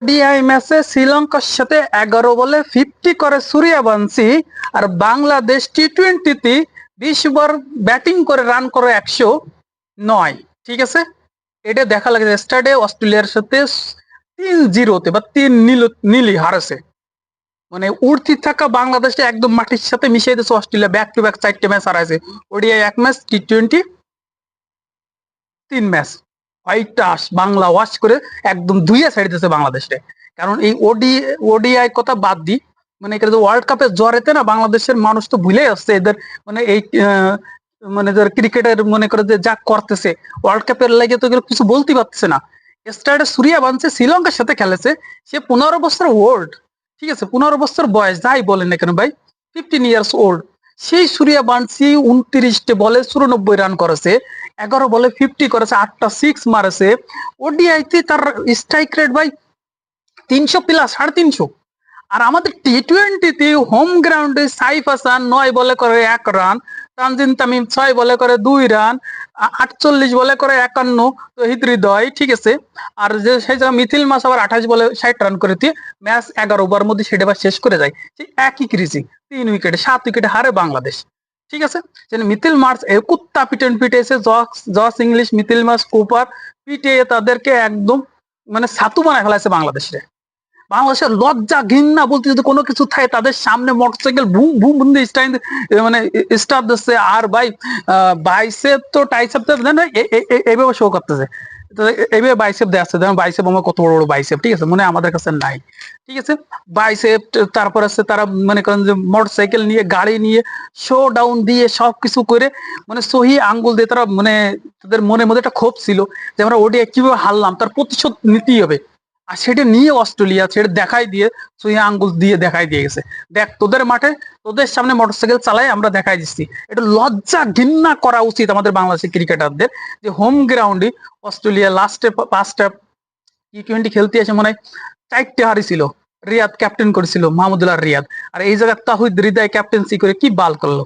DI ম্যাচে শ্রীলঙ্কার সাথে 11 বলে 50 করে সূর্যবংশী। আর বাংলাদেশ টি-20তে 20 ওভার ব্যাটিং করে রান করে 109। ঠিক আছে, এটা দেখা লাগে স্টাডে অস্ট্রেলিয়ার সাথে 3-0 বা 3-0 হারেছে। মানে উঠতি থাকা বাংলাদেশে একদম মাটির সাথে মিশিয়ে দিয়েছে অস্ট্রেলিয়া। ব্যাক টু ব্যাক 4টে ম্যাচ হারাইছে। ওডিআই 1 ম্যাচ, টি-20 3 ম্যাচ। হোয়াইট বাংলা ওয়াশ করে একদম ধুইয়া ছেড়ে দিয়েছে বাংলাদেশে। কারণ এই ওডিআই কথা বাদ দি, মানে এখানে ওয়ার্ল্ড কাপের জ্বরেতে না বাংলাদেশের মানুষ তো ভুলে আসছে এদের, মানে এই মানে যারা ক্রিকেটের মনে করে যে যা করতেছে ওয়ার্ল্ড কাপের লাগে তো এগুলো কিছু বলতে পারতেছে না। স্টার্টে সূর্যবংশী শ্রীলঙ্কার সাথে খেলেছে, সে 15 বছর ওল্ড। ঠিক আছে, 15 বছর বয়স, যাই বলেন না কেন ভাই, 15 ইয়ার্স ওল্ড। সেই সূর্যবংশী 29 বলে 94 রান করেছে, 11 বলে 50 করেছে, 8টা সিক্স মারেছে। ওডিআইতে তার স্ট্রাইক রেট ভাই 300 প্লাস, 350। আর আমাদের টি-20তে হোম গ্রাউন্ডে সাইফ হাসান 9 বলে করে 1 রান, তানজিম তামিম 6 বলে করে 2 রান, 48 বলে করে 51, তহিদ হৃদয়। ঠিক আছে, আর যে সেই জায়গায় মিথিল মাস আবার 28 বলে 60 রান করে দিয়ে ম্যাচ 11 ওভার মধ্যে সেটা আবার শেষ করে যায়। সেই একই ক্রিজে 3 উইকেটে 7 উইকেটে হারে বাংলাদেশ। ঠিক আছে, মিথিল মার্চ কুত্তা পিটেছে, জস ইংলিশ, মিথিল মার্চ, কুপার পিটে তাদেরকে একদম মানে ছাতু বানায় ফেলাইছে বাংলাদেশে। বাংলাদেশের লজ্জা ঘৃণা বলতে যদি কোনো কিছু থাকে, তাদের সামনে মোটরসাইকেল বুম বুম বুম দিয়ে মানে স্টার দিচ্ছে। আর ভাই বাইসেপ তো টাইসেপ তো এইভাবে শো করতেছে, এইভাবে বাইসেপ দেওয়া আছে। যেমন বাইসেপ আমার কত বড় বড় বাইসেপ, ঠিক আছে, মানে আমাদের কাছে নাই। ঠিক আছে, বাইসেপ। তারপর আছে তারা মনে করেন যে মোটরসাইকেল নিয়ে, গাড়ি নিয়ে, শো ডাউন দিয়ে সবকিছু করে, মানে সহি আঙ্গুল দিয়ে তারা, মানে তাদের মনের মধ্যে একটা ক্ষোভ ছিল যে আমরা ওডিআই কিভাবে হারলাম, তার প্রতিশোধ নিতেই হবে। আর সেটা নিয়ে অস্ট্রেলিয়া সেটা দেখাই দিয়ে, সুই আঙ্গুল দিয়ে দেখাই দিয়ে গেছে, দেখ তোদের মাঠে তোদের সামনে মোটরসাইকেল চালাই আমরা দেখাই দিচ্ছি। এটা লজ্জা ঘৃণা করা উচিত আমাদের বাংলাদেশের ক্রিকেটারদের, যে হোম গ্রাউন্ডে অস্ট্রেলিয়া লাস্টে 5টা টি-20 খেলতে এসে মনে হয় 4টে হারিয়েছিল। রিয়াদ ক্যাপ্টেন করেছিল, মাহমুদুল্লাহ রিয়াদ। আর এই জায়গায় তাহিদ হৃদয় ক্যাপ্টেন্সি করে কি বাল করলো।